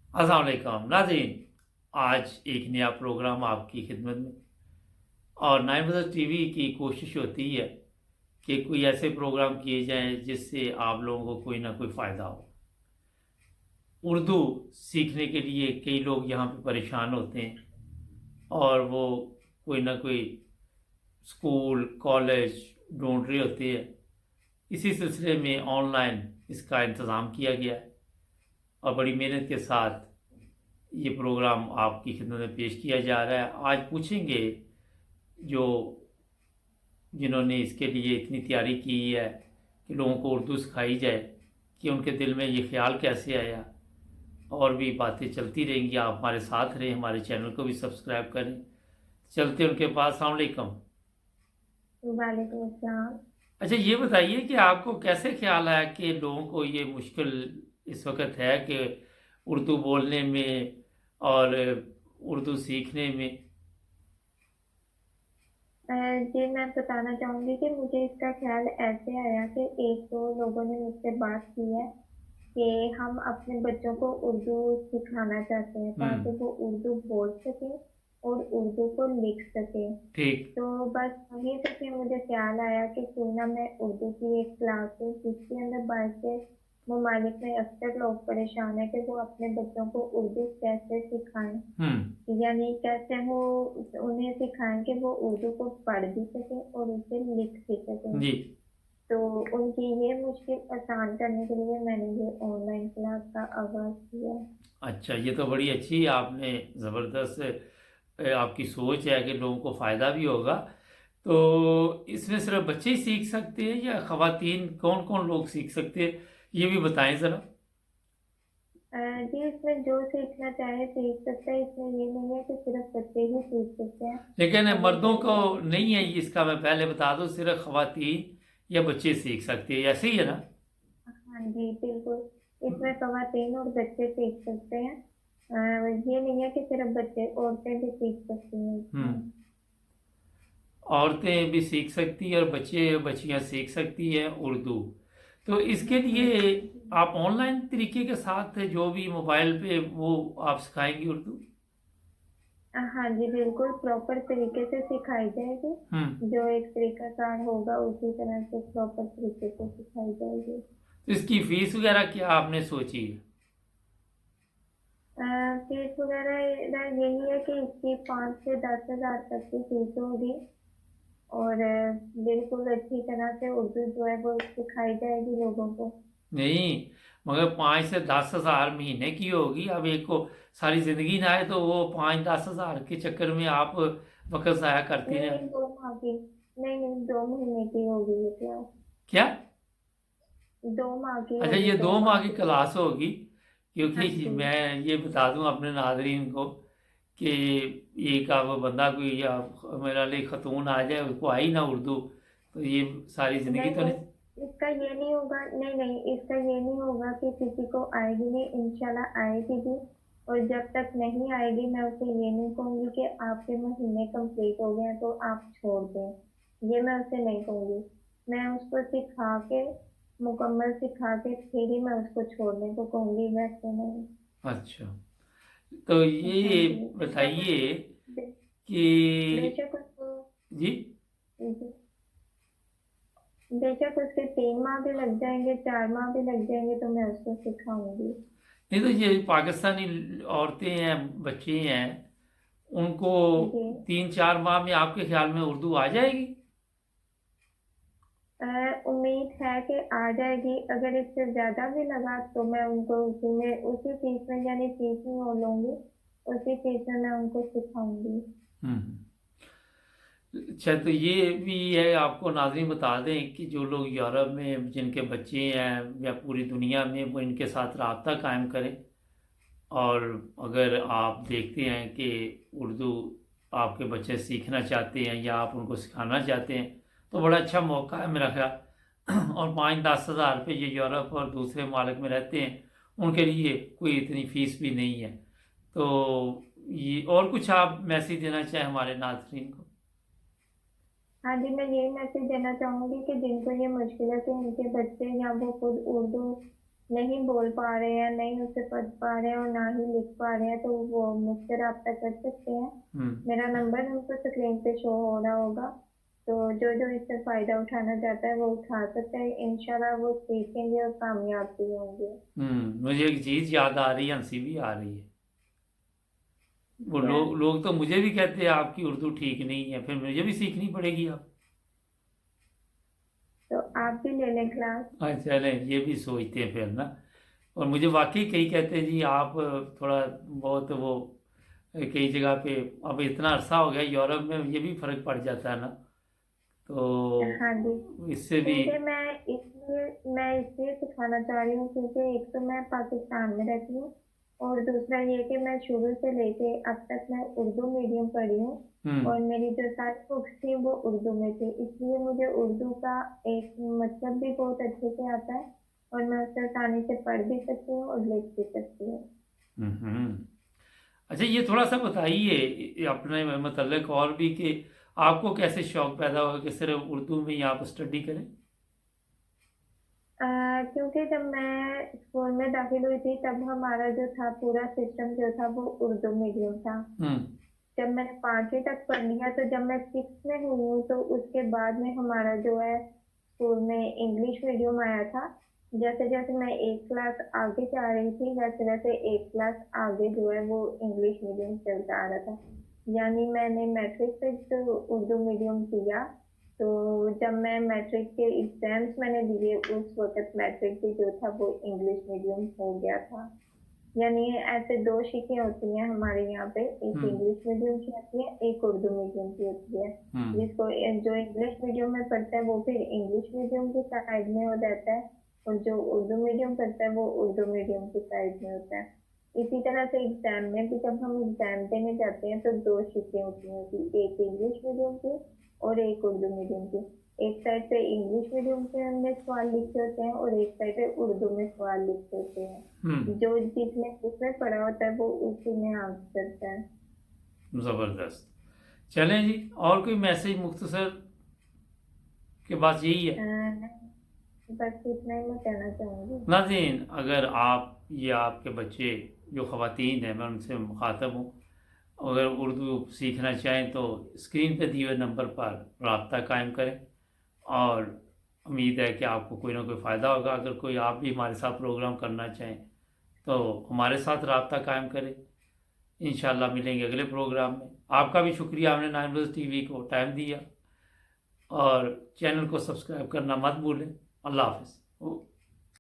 अस्सलाम वालेकुम नाज़रीन। आज एक नया प्रोग्राम आपकी खिदमत में। और नाइन बजर टीवी की कोशिश होती है कि कोई ऐसे प्रोग्राम किए जाएं जिससे आप लोगों को कोई ना कोई फ़ायदा हो। उर्दू सीखने के लिए कई लोग यहाँ पे परेशान होते हैं और वो कोई ना कोई स्कूल कॉलेज ढूंढ रहे होते हैं। इसी सिलसिले में ऑनलाइन इसका इंतज़ाम किया गया है और बड़ी मेहनत के साथ ये प्रोग्राम आपकी खिदमत में पेश किया जा रहा है। आज पूछेंगे जो जिन्होंने इसके लिए इतनी तैयारी की है कि लोगों को उर्दू सिखाई जाए कि उनके दिल में ये ख्याल कैसे आया। और भी बातें चलती रहेंगी, आप हमारे साथ रहें, हमारे चैनल को भी सब्सक्राइब करें। चलते हैं उनके पास। अस्सलाम वालेकुम। वालेकुम अस्सलाम। अच्छा, ये बताइए कि आपको कैसे ख्याल आया कि लोगों को ये मुश्किल इस वक्त है कि उर्दू बोलने में और उर्दू सीखने में। जी मैं बताना चाहूँगी कि मुझे इसका ख्याल ऐसे आया कि एक दो लोगों ने मुझसे बात की है कि हम अपने बच्चों को उर्दू सिखाना चाहते हैं ताकि वो उर्दू बोल सकें और उर्दू को लिख सकें। ठीक। तो बस वहीं से फिर मुझे ख्याल आया कि क्यों ना मैं उर्दू की एक क्लास लूँ जिसके अंदर बाहर के ममालिक में अक्सर लोग परेशान है कि वो अपने बच्चों को उर्दू कैसे सिखाएं, यानी कैसे वो उन्हें सिखाएं कि वो उर्दू को पढ़ भी सकें और उसे लिख भी सकें। जी। तो उनकी ये मुश्किल आसान करने के लिए मैंने ये ऑनलाइन क्लास का आगाज किया। अच्छा, ये तो बड़ी अच्छी आपने ज़बरदस्त आपकी सोच है कि लोगों को फ़ायदा भी होगा। तो इसमें सिर्फ बच्चे ही सीख सकते हैं या ख़वातीन कौन कौन लोग सीख सकते हैं, ये भी बताएं ज़रा। जी इसमें जो सीखना चाहे सीख सकता है, इसमें ये नहीं है कि सिर्फ बच्चे ही सीख सकते हैं। लेकिन अगर मर्दों कोई को और नहीं है ये, इसका मैं पहले बता दूं, सिर्फ ख़वातीन या बच्चे सीख सकते हैं, ऐसे ही है ना? हाँ जी बिल्कुल इसमें खवातीन और बच्चे सीख सकते हैं। ये नहीं है कि सिर्फ बच्चे, औरतें भी सीख सकती हैं हम्म। इसमें। औरतें भी सीख सकती हैं और बच्चे बच्चियां सीख सकती हैं उर्दू। तो इसके लिए जी आप ऑनलाइन तरीके के साथ जो भी मोबाइल पे वो आप सिखाएंगी उर्दू? हाँ जी बिल्कुल प्रॉपर तरीके से सिखाई जाएगी। हम्म। जो एक तरीकाकार होगा उसी तरह से प्रॉपर तरीके से सिखाई जाएगी। तो इसकी फीस वगैरह क्या आपने सोची है? फीस वगैरह यही है कि इसकी 5 से 10 हज़ार तक की फीस होगी। और बिल्कुल अच्छी तरह से उर्दू जो है वो सिखाई जाएगी लोगों को। नहीं, मगर 5 से 10 हज़ार महीने की होगी। अब एक को सारी जिंदगी ना आए तो वो 5-10 हज़ार के चक्कर में आप वक्त ज़ाया करती नहीं हैं। नहीं 2 माह की, नहीं नहीं 2 महीने की होगी ये क्लास। क्या? 2 माह की अच्छा, होगी, ये दो 2 माह माह की की। क्लास होगी। हाँ क्योंकि जी। मैं ये बता दूं अपने नाजरीन को कि एक आप बंदा कोई या मेरा लिए खतून आ जाए, उसको आई ना उर्दू, तो ये सारी ज़िंदगी नहीं तो नहीं। नहीं इसका ये नहीं होगा, नहीं नहीं इसका ये नहीं होगा कि किसी को आएगी नहीं, इंशाल्लाह आएगी भी। और जब तक नहीं आएगी मैं उसे ये नहीं कहूंगी कि आपके महीने कंप्लीट हो गए हैं तो आप छोड़ दें, ये मैं उसे नहीं कहूंगी। मैं उसको सिखा के, मुकम्मल सिखा के फिर ही मैं उसको छोड़ने को कहूंगी, वैसे नहीं। अच्छा, तो हाँ ये जी बेशक बताइए उसको, बे- कि बेशक उसको, जी। बेशक उसके 3 माह भी लग जाएंगे, 4 माह भी लग जाएंगे तो मैं उसको सिखाऊंगी। नहीं, तो ये पाकिस्तानी औरतें हैं, बच्चे हैं, उनको जी 3-4 माह में आपके ख्याल में उर्दू आ जाएगी? उम्मीद है कि आ जाएगी। अगर इससे ज्यादा भी लगा तो मैं उनको उसी में, उसी फीस में, यानी फीस में वो लूंगी, उसी फीस में मैं उनको सिखाऊंगी। हम्म। अच्छा, तो ये भी है, आपको नाज़रीन बता दें कि जो लोग यूरोप में जिनके बच्चे हैं या पूरी दुनिया में, वो इनके साथ रब्ता कायम करें। और अगर आप देखते हैं कि उर्दू आपके बच्चे सीखना चाहते हैं या आप उनको सिखाना चाहते हैं, तो बड़ा अच्छा मौका है मेरा ख्याल। और 5-10 हज़ार रुपये जो यूरोप और दूसरे मालिक में रहते हैं उनके लिए कोई इतनी फ़ीस भी नहीं है। तो ये और कुछ आप मैसेज देना चाहें हमारे नाज़रीन को? हाँ जी मैं यही मैसेज देना चाहूंगी कि जिनको ये मुश्किल है कि उनके बच्चे या वो खुद उर्दू नहीं बोल पा रहे हैं, नहीं उसे पढ़ पा रहे हैं और ना ही लिख पा रहे हैं, तो वो मुझसे रब्ता कर सकते हैं। मेरा नंबर उनको स्क्रीन पे शो हो रहा होगा, तो जो जो इससे फ़ायदा उठाना चाहता है वो उठा सकता है। इंशाल्लाह वो सीखेंगे और कामयाब भी होंगे। मुझे एक चीज़ याद आ रही है, हंसी भी आ रही है। वो क्या? लोग तो मुझे भी कहते हैं आपकी उर्दू ठीक नहीं है, फिर मुझे भी सीखनी पड़ेगी आप। तो आप भी ले लें क्लास। हाँ चलें, ये भी सोचते हैं फिर ना। और मुझे वाकई कई कहते हैं जी आप थोड़ा बहुत वो कई जगह पे, अब इतना अरसा हो गया यूरोप में, ये भी फर्क पड़ जाता है ना, हाँ जी, तो इससे भी। क्योंकि मैं इसलिए सिखाना चाह रही हूँ क्योंकि एक तो मैं पाकिस्तान में रहती हूँ और दूसरा ये कि मैं शुरू से लेके अब तक मैं उर्दू मीडियम पढ़ी हूँ हम्म और मेरी जो सारी बुक्स थी वो उर्दू में थी, इसलिए मुझे उर्दू का एक मतलब भी बहुत अच्छे से आता है और मैं उससे आसानी से पढ़ भी सकती हूँ और लिख भी सकती हूँ। हम्म। अच्छा ये थोड़ा सा बताइए अपने मतलब और भी कि आपको कैसे शौक पैदा हुआ कि सिर्फ उर्दू में ही आप स्टडी करें। क्योंकि जब मैं स्कूल में दाखिल हुई थी तब हमारा जो था पूरा सिस्टम जो था वो उर्दू मीडियम था। हम्म जब मैंने 5वीं तक पढ़ लिया तो जब मैं 6th में हुई हूँ तो उसके बाद में हमारा जो है स्कूल में इंग्लिश मीडियम आया था। जैसे जैसे मैं एक क्लास आगे जा रही थी वैसे वैसे एक क्लास आगे जो है वो इंग्लिश मीडियम चलता आ रहा था। यानी मैंने मैट्रिक पे जो उर्दू मीडियम किया, तो जब मैं मैट्रिक के एग्जाम्स मैंने दिए उस वक्त मैट्रिक भी जो था वो इंग्लिश मीडियम हो गया था। यानी ऐसे दो शिकें होती हैं हमारे यहाँ पे, एक हम्म इंग्लिश मीडियम की होती है, एक उर्दू मीडियम की होती है। हम्म जिसको जो इंग्लिश मीडियम में पढ़ता है वो फिर इंग्लिश मीडियम की साइड में हो जाता है और जो उर्दू मीडियम पढ़ता है वो उर्दू मीडियम की साइड में होता है। इसी तरह से एग्जाम में भी जब हम एग्जाम देने जाते हैं तो दो शिकें होती हैं कि एक इंग्लिश मीडियम की और एक उर्दू मीडियम की। एक साइड पे इंग्लिश मीडियम के हमने सवाल लिखे होते हैं और एक साइड पे उर्दू में सवाल लिखे होते हम्म। हैं। जो जिसने जिसमें पढ़ा होता है वो उसी में आंसर करता है। ज़बरदस्त। चलें जी, और कोई मैसेज मुख्तसर के पास यही है। बस इतना ही मैं कहना चाहूँगी। नाज़रीन, अगर आप या आपके बच्चे जो ख़वातीन हैं, मैं उनसे मुखातब हूँ, अगर उर्दू सीखना चाहें तो स्क्रीन पे दिए हुए नंबर पर रब्ता कायम करें और उम्मीद है कि आपको कोई ना कोई फ़ायदा होगा। अगर कोई आप भी हमारे साथ प्रोग्राम करना चाहें तो हमारे साथ रब्ता कायम करें। इंशाल्लाह मिलेंगे अगले प्रोग्राम में। आपका भी शुक्रिया, आपने 9 न्यूज़ टीवी को टाइम दिया और चैनल को सब्सक्राइब करना मत भूलें। अल्लाह हाफ़िज़।